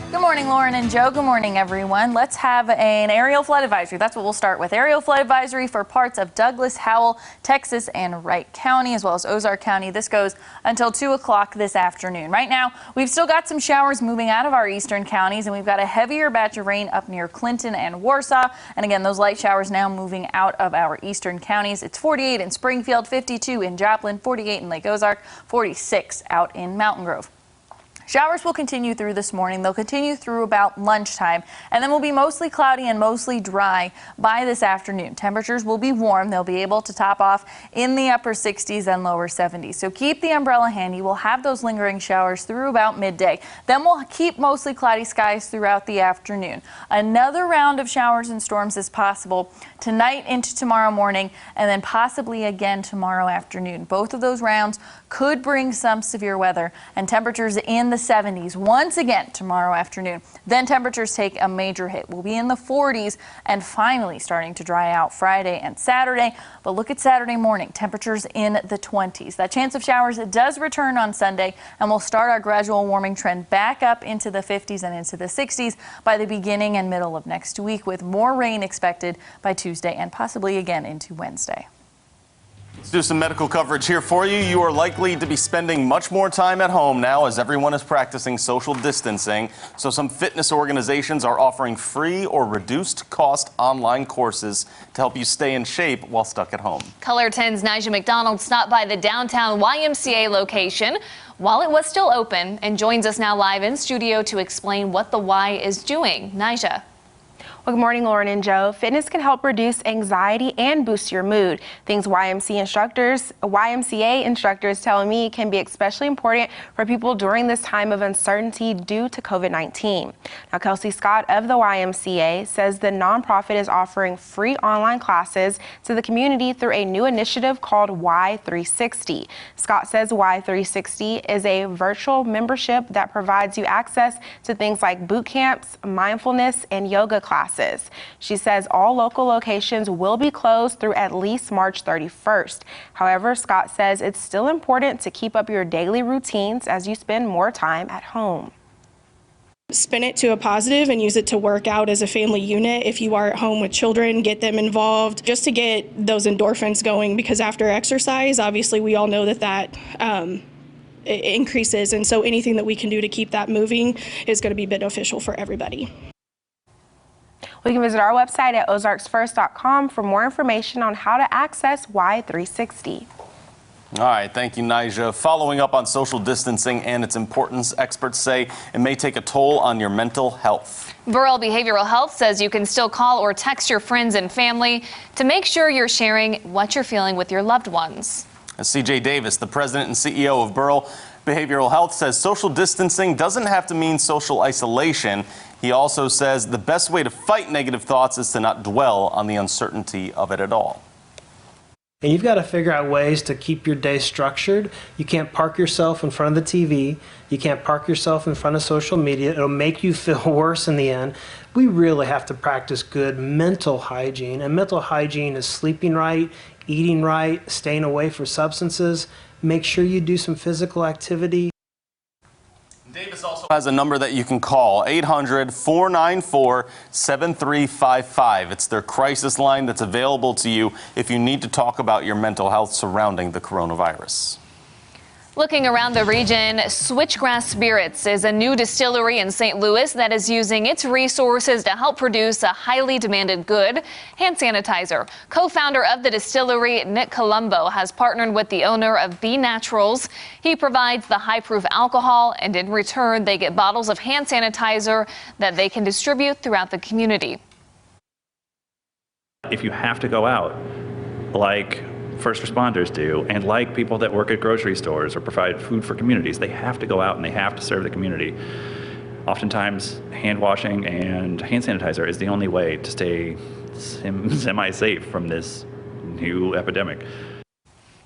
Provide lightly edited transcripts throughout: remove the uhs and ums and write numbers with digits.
Good morning, Lauren and Joe. Good morning, everyone. Let's have an aerial flood advisory. That's what we'll start with. Aerial flood advisory for parts of Douglas, Howell, Texas, and Wright County, as well as Ozark County. This goes until 2 o'clock this afternoon. Right now, we've still got some showers moving out of our eastern counties, and we've got a heavier batch of rain up near Clinton and Warsaw. And again, those light showers now moving out of our eastern counties. It's 48 in Springfield, 52 in Joplin, 48 in Lake Ozark, 46 out in Mountain Grove. Showers will continue through this morning. They'll continue through about lunchtime, and then will be mostly cloudy and mostly dry by this afternoon. Temperatures will be warm. They'll be able to top off in the upper 60s and lower 70s. So keep the umbrella handy. We'll have those lingering showers through about midday. Then we'll keep mostly cloudy skies throughout the afternoon. Another round of showers and storms is possible tonight into tomorrow morning, and then possibly again tomorrow afternoon. Both of those rounds could bring some severe weather and temperatures in the 70s once again tomorrow afternoon. Then temperatures take a major hit. We'll be in the 40s and finally starting to dry out Friday and Saturday. But look at Saturday morning, temperatures in the 20s. That chance of showers does return on Sunday, and we'll start our gradual warming trend back up into the 50s and into the 60s by the beginning and middle of next week, with more rain expected by Tuesday and possibly again into Wednesday. Let's do some medical coverage here for you. You are likely to be spending much more time at home now as everyone is practicing social distancing. So some fitness organizations are offering free or reduced cost online courses to help you stay in shape while stuck at home. Color 10's Nigel McDonald stopped by the downtown YMCA location while it was still open and joins us now live in studio to explain what the Y is doing. Nigel. Well, good morning, Lauren and Joe. Fitness can help reduce anxiety and boost your mood. Things YMCA instructors tell me can be especially important for people during this time of uncertainty due to COVID-19. Now, Kelsey Scott of the YMCA says the nonprofit is offering free online classes to the community through a new initiative called Y360. Scott says Y360 is a virtual membership that provides you access to things like boot camps, mindfulness, and yoga classes. She says all local locations will be closed through at least March 31st. However, Scott says it's still important to keep up your daily routines as you spend more time at home. Spin it to a positive and use it to work out as a family unit. If you are at home with children, get them involved just to get those endorphins going, because after exercise, obviously we all know that it increases, and so anything that we can do to keep that moving is going to be beneficial for everybody. You can visit our website at ozarksfirst.com for more information on how to access Y360. All right, thank you, Nija. Following up on social distancing and its importance, experts say it may take a toll on your mental health. BURRELL Behavioral Health says you can still call or text your friends and family to make sure you're sharing what you're feeling with your loved ones. CJ Davis, the president and CEO of BURRELL Behavioral Health, says social distancing doesn't have to mean social isolation. He also says the best way to fight negative thoughts is to not dwell on the uncertainty of it at all. And you've got to figure out ways to keep your day structured. You can't park yourself in front of the TV. You can't park yourself in front of social media. It'll make you feel worse in the end. We really have to practice good mental hygiene. And mental hygiene is sleeping right, eating right, staying away from substances. Make sure you do some physical activity. Davis also has a number that you can call, 800-494-7355. It's their crisis line that's available to you if you need to talk about your mental health surrounding the coronavirus. Looking around the region, Switchgrass Spirits is a new distillery in St. Louis that is using its resources to help produce a highly demanded good, hand sanitizer. Co-founder of the distillery, Nick Colombo, has partnered with the owner of B Naturals. He provides the high-proof alcohol, and in return, they get bottles of hand sanitizer that they can distribute throughout the community. If you have to go out, like first responders do, and like people that work at grocery stores or provide food for communities, they have to go out and they have to serve the community. Oftentimes, hand washing and hand sanitizer is the only way to stay semi-safe from this new epidemic.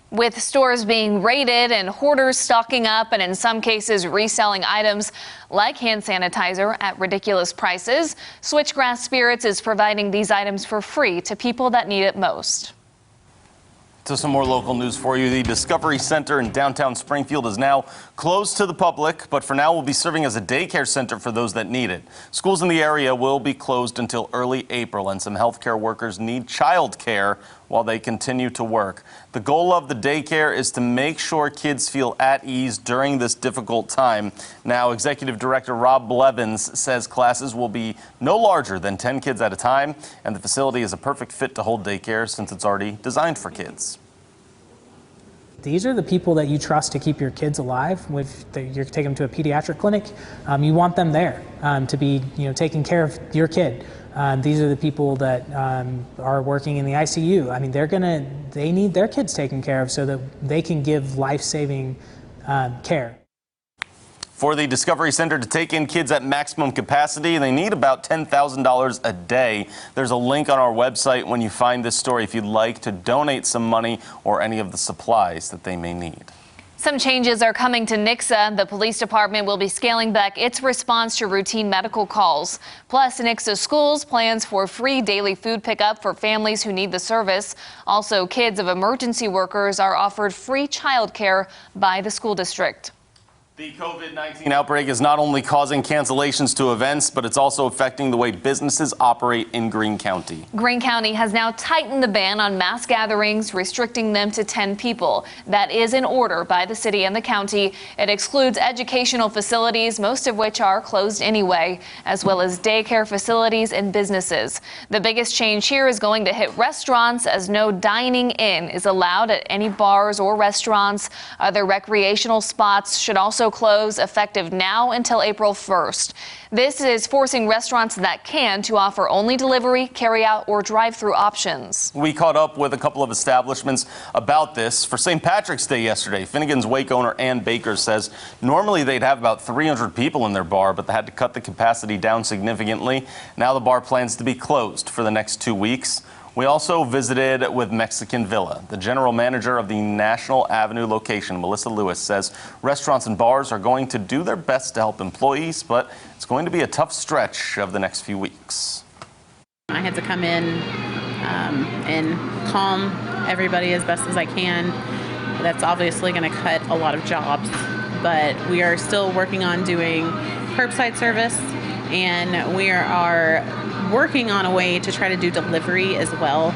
With stores being raided and hoarders stocking up and in some cases reselling items like hand sanitizer at ridiculous prices, Switchgrass Spirits is providing these items for free to people that need it most. To some more local news for you. The Discovery Center in downtown Springfield is now closed to the public, but for now will be serving as a daycare center for those that need it. Schools in the area will be closed until early April, and some healthcare workers need childcare while they continue to work. The goal of the daycare is to make sure kids feel at ease during this difficult time. Now, Executive Director Rob BLEVINS says classes will be no larger than 10 kids at a time, and the facility is a perfect fit to hold daycare since it's already designed for kids. These are the people that you trust to keep your kids alive. You're taking them to a pediatric clinic. You want them there to be, taking care of your kid. These are the people that are working in the ICU. I mean, they need their kids taken care of so that they can give life-saving care. For the Discovery Center to take in kids at maximum capacity, they need about $10,000 a day. There's a link on our website when you find this story if you'd like to donate some money or any of the supplies that they may need. Some changes are coming to Nixa. The police department will be scaling back its response to routine medical calls. Plus, Nixa Schools plans for free daily food pickup for families who need the service. Also, kids of emergency workers are offered free childcare by the school district. The COVID-19 outbreak is not only causing cancellations to events, but it's also affecting the way businesses operate in Greene County. Greene County has now tightened the ban on mass gatherings, restricting them to 10 people. That is in order by the city and the county. It excludes educational facilities, most of which are closed anyway, as well as daycare facilities and businesses. The biggest change here is going to hit restaurants, as no dining in is allowed at any bars or restaurants. Other recreational spots should also close effective now until April 1st. This is forcing restaurants that can to offer only delivery, carry-out, or drive-through options. We caught up with a couple of establishments about this. For St. Patrick's Day yesterday, Finnegan's Wake owner Ann Baker says normally they'd have about 300 people in their bar, but they had to cut the capacity down significantly. Now the bar plans to be closed for the next 2 weeks. We also visited with Mexican Villa. The general manager of the National Avenue location, Melissa Lewis, says restaurants and bars are going to do their best to help employees, but it's going to be a tough stretch of the next few weeks. I had to come in and calm everybody as best as I can. That's obviously going to cut a lot of jobs, but we are still working on doing curbside service, and we are working on a way to try to do delivery as well.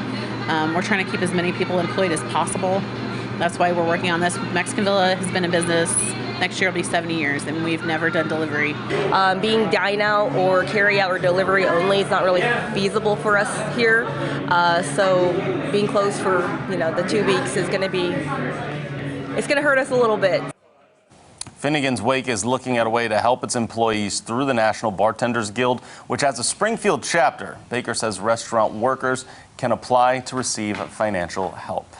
We're trying to keep as many people employed as possible. That's why we're working on this. Mexican Villa has been in business. Next year will be 70 years, and we've never done delivery. Being dine out or carry out or delivery only is not really feasible for us here. So being closed for the 2 weeks is going to be, it's going to hurt us a little bit. Finnegan's Wake is looking at a way to help its employees through the National Bartenders Guild, which has a Springfield chapter. Baker says restaurant workers can apply to receive financial help.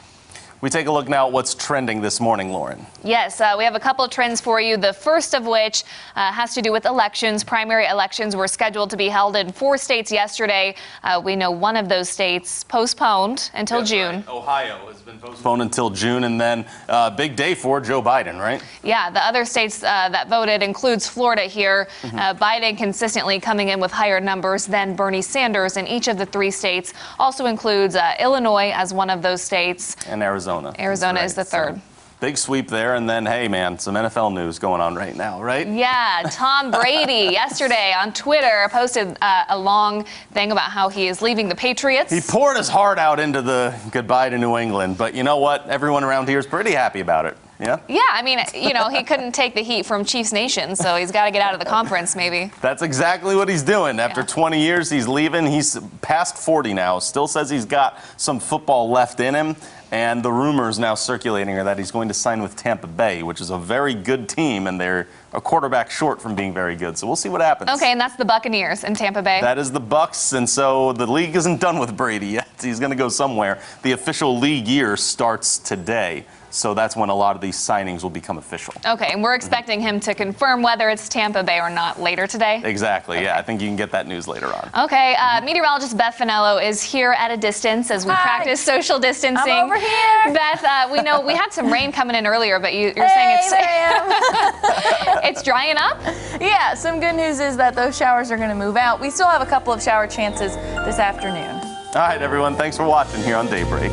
We take a look now at what's trending this morning, Lauren. Yes, we have a couple of trends for you. The first of which has to do with elections. Primary elections were scheduled to be held in 4 states yesterday. We know one of those states postponed until June. Right. Ohio has been postponed until June, and then big day for Joe Biden, right? Yeah, the other states that voted includes Florida here. Biden consistently coming in with higher numbers than Bernie Sanders in each of the 3 states. Also includes Illinois as one of those states. And Arizona. Arizona is the third. So, big sweep there, and then, hey, man, some NFL news going on right now, right? Yeah, Tom Brady yesterday on Twitter posted a long thing about how he is leaving the Patriots. He poured his heart out into the goodbye to New England, but you know what? Everyone around here is pretty happy about it. Yeah? Yeah, I mean, he couldn't take the heat from Chiefs Nation, so he's got to get out of the conference, maybe. That's exactly what he's doing. After 20 years, he's leaving. He's past 40 now. Still says he's got some football left in him. And the rumors now circulating are that he's going to sign with Tampa Bay, which is a very good team, and they're a quarterback short from being very good. So we'll see what happens. Okay, and that's the Buccaneers in Tampa Bay. That is the Bucs, and so the league isn't done with Brady yet. He's going to go somewhere. The official league year starts today. So that's when a lot of these signings will become official. Okay, and we're expecting him to confirm whether it's Tampa Bay or not later today? Exactly, yeah. I think you can get that news later on. Okay, meteorologist Beth Finello is here at a distance as we practice social distancing. I'm over here. Beth, we know we had some rain coming in earlier, but you're saying it's, there I am. it's drying up? Yeah, some good news is that those showers are going to move out. We still have a couple of shower chances this afternoon. All right, everyone, thanks for watching here on Daybreak.